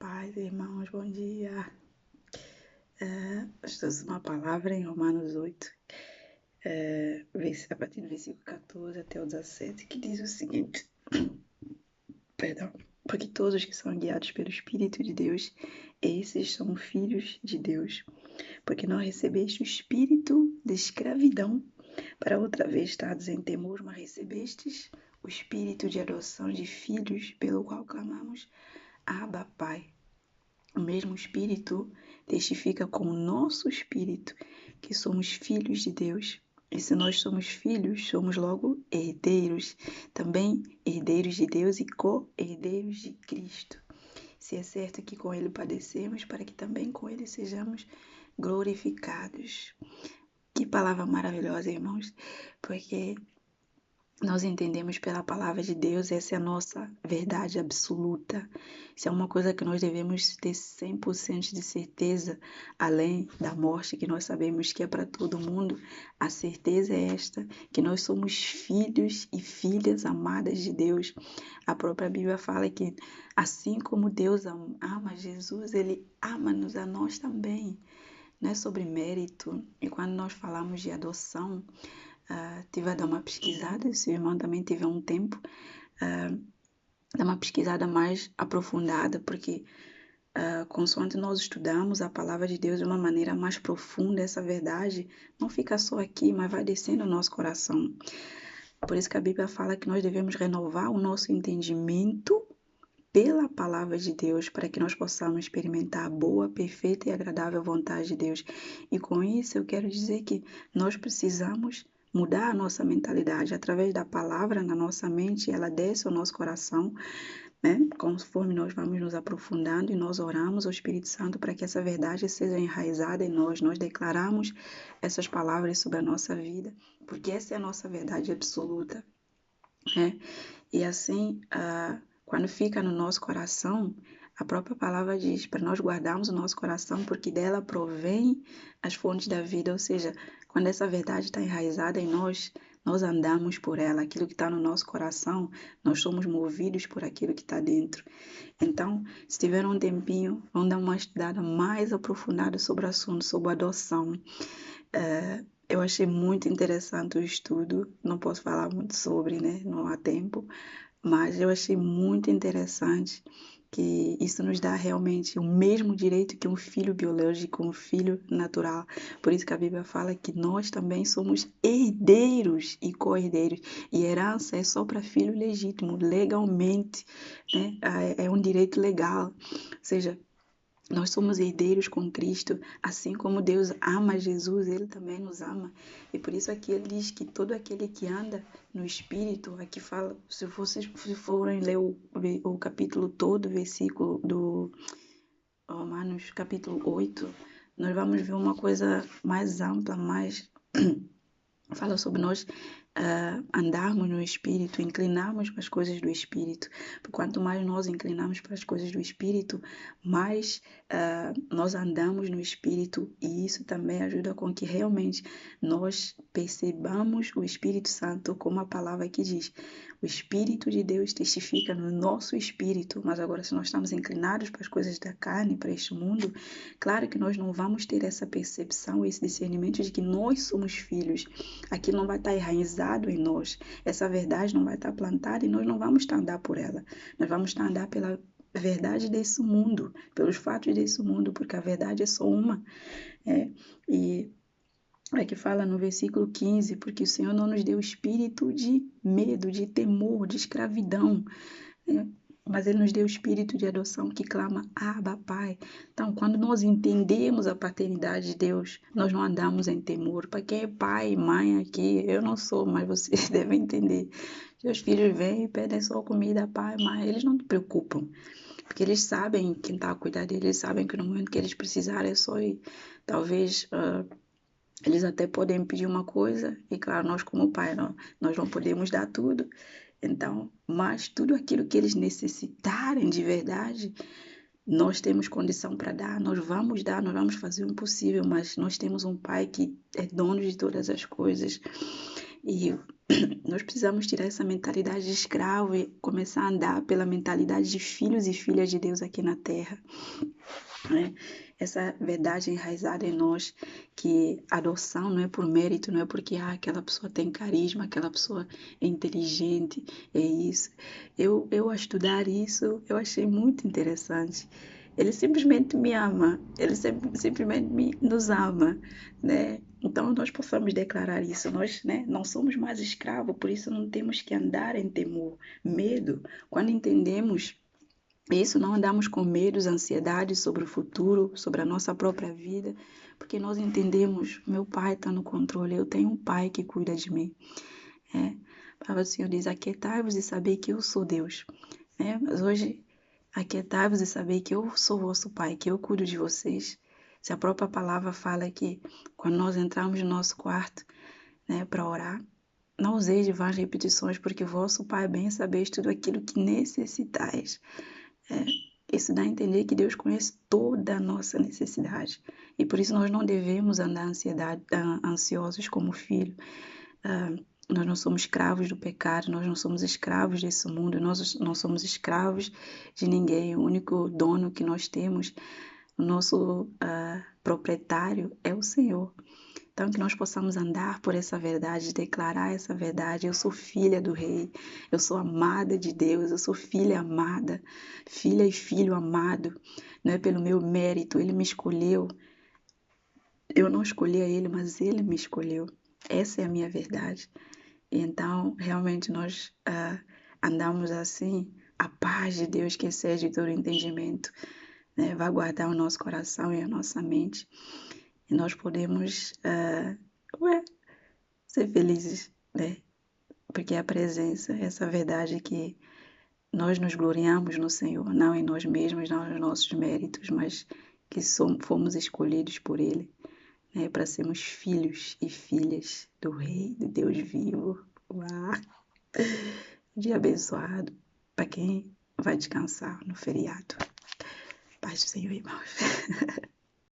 Paz, irmãos, bom dia. Nós temos uma palavra em Romanos 8, a partir do versículo 14 até o 17, que diz o seguinte: perdão, porque todos os que são guiados pelo Espírito de Deus, esses são filhos de Deus. Porque não recebeste o espírito de escravidão para outra vez estados em temor, mas recebestes o espírito de adoção de filhos, pelo qual clamamos: Abba, Pai. O mesmo Espírito testifica com o nosso espírito que somos filhos de Deus. E se nós somos filhos, somos logo herdeiros, também herdeiros de Deus e co-herdeiros de Cristo. Se é certo que com Ele padecemos, para que também com Ele sejamos glorificados. Que palavra maravilhosa, irmãos, porque nós entendemos pela palavra de Deus, essa é a nossa verdade absoluta. Isso é uma coisa que nós devemos ter 100% de certeza, além da morte, que nós sabemos que é para todo mundo. A certeza é esta, que nós somos filhos e filhas amadas de Deus. A própria Bíblia fala que assim como Deus ama Jesus, Ele ama-nos a nós também. Não é sobre mérito. E quando nós falamos de adoção, tive a dar uma pesquisada, seu irmão também teve um tempo, dar uma pesquisada mais aprofundada, porque consoante nós estudamos a palavra de Deus de uma maneira mais profunda, essa verdade não fica só aqui, mas vai descendo no nosso coração. Por isso que a Bíblia fala que nós devemos renovar o nosso entendimento pela palavra de Deus, para que nós possamos experimentar a boa, perfeita e agradável vontade de Deus. E com isso eu quero dizer que nós precisamos mudar a nossa mentalidade através da palavra na nossa mente, ela desce ao nosso coração, né? Conforme nós vamos nos aprofundando e nós oramos ao Espírito Santo para que essa verdade seja enraizada em nós, nós declaramos essas palavras sobre a nossa vida, porque essa é a nossa verdade absoluta, né? E assim, quando fica no nosso coração, a própria palavra diz para nós guardarmos o nosso coração, porque dela provém as fontes da vida. Ou seja, quando essa verdade está enraizada em nós, nós andamos por ela. Aquilo que está no nosso coração, nós somos movidos por aquilo que está dentro. Então, se tiver um tempinho, vamos dar uma estudada mais aprofundada sobre o assunto, sobre a adoção. Eu achei muito interessante o estudo, não posso falar muito sobre, né? Não há tempo, mas eu achei muito interessante que isso nos dá realmente o mesmo direito que um filho biológico, um filho natural. Por isso que a Bíblia fala que nós também somos herdeiros e co-herdeiros. E herança é só para filho legítimo, legalmente, né? É um direito legal. Ou seja, nós somos herdeiros com Cristo, assim como Deus ama Jesus, Ele também nos ama. E por isso aqui ele diz que todo aquele que anda no Espírito, aqui fala, se vocês forem ler o capítulo todo, versículo do Romanos capítulo 8, nós vamos ver uma coisa mais ampla, mais fala sobre nós andarmos no Espírito, inclinarmos para as coisas do Espírito. Porque quanto mais nós inclinamos para as coisas do Espírito, mais nós andamos no Espírito, e isso também ajuda com que realmente nós percebamos o Espírito Santo, como a palavra aqui diz. O Espírito de Deus testifica no nosso espírito, mas agora se nós estamos inclinados para as coisas da carne, para este mundo, claro que nós não vamos ter essa percepção, esse discernimento de que nós somos filhos. Aquilo não vai estar enraizado em nós. Essa verdade não vai estar plantada e nós não vamos estar a andar por ela. Nós vamos estar a andar pela verdade desse mundo, pelos fatos desse mundo, porque a verdade é só uma. E é que fala no versículo 15, porque o Senhor não nos deu espírito de medo, de temor, de escravidão, né? Mas Ele nos deu o espírito de adoção que clama, Abba, Pai. Então, quando nós entendemos a paternidade de Deus, nós não andamos em temor. Para quem é pai e mãe aqui, eu não sou, mas vocês devem entender. Seus filhos vêm e pedem só comida, pai, mãe, eles não se preocupam. Porque eles sabem quem está a cuidar deles, eles sabem que no momento que eles precisarem é só ir. Talvez eles até podem pedir uma coisa, e claro, nós como pai, nós não podemos dar tudo. Então, mas tudo aquilo que eles necessitarem de verdade, nós temos condição para dar, nós vamos fazer o impossível, mas nós temos um pai que é dono de todas as coisas. E Nós precisamos tirar essa mentalidade de escravo e começar a andar pela mentalidade de filhos e filhas de Deus aqui na terra, né? Essa verdade enraizada em nós, que a adoção não é por mérito, não é porque aquela pessoa tem carisma, aquela pessoa é inteligente, é isso. Eu a estudar isso, eu achei muito interessante. Ele simplesmente me ama, ele simplesmente nos ama, né? Então nós possamos declarar isso, nós, né, não somos mais escravos, por isso não temos que andar em temor, medo. Quando entendemos isso, não andamos com medos, ansiedades sobre o futuro, sobre a nossa própria vida, porque nós entendemos, meu pai está no controle, eu tenho um pai que cuida de mim. É. A palavra do Senhor diz, aquietai-vos e sabei que eu sou Deus. É, mas hoje, aquietai-vos e sabei que eu sou vosso pai, que eu cuido de vocês. Se a própria palavra fala que quando nós entramos no nosso quarto, né, para orar, não useis de vãs repetições, porque vosso Pai bem sabeis tudo aquilo que necessitais. É, isso dá a entender que Deus conhece toda a nossa necessidade. E por isso nós não devemos andar ansiosos como filho. Ah, nós não somos escravos do pecado, nós não somos escravos desse mundo, nós não somos escravos de ninguém. O único dono que nós temos, o nosso proprietário é o Senhor. Então, que nós possamos andar por essa verdade, declarar essa verdade. Eu sou filha do Rei, eu sou amada de Deus, eu sou filha amada, filha e filho amado. Não é pelo meu mérito, Ele me escolheu. Eu não escolhi a Ele, mas Ele me escolheu. Essa é a minha verdade. E então, realmente, nós andamos assim, a paz de Deus, que excede todo entendimento, né, vai guardar o nosso coração e a nossa mente. E nós podemos ser felizes, né? Porque a presença, essa verdade que nós nos gloriamos no Senhor, não em nós mesmos, não nos nossos méritos, mas que fomos escolhidos por Ele, né? Para sermos filhos e filhas do Rei, do Deus vivo. Uau! Dia abençoado para quem vai descansar no feriado. Paz do Senhor, irmãos.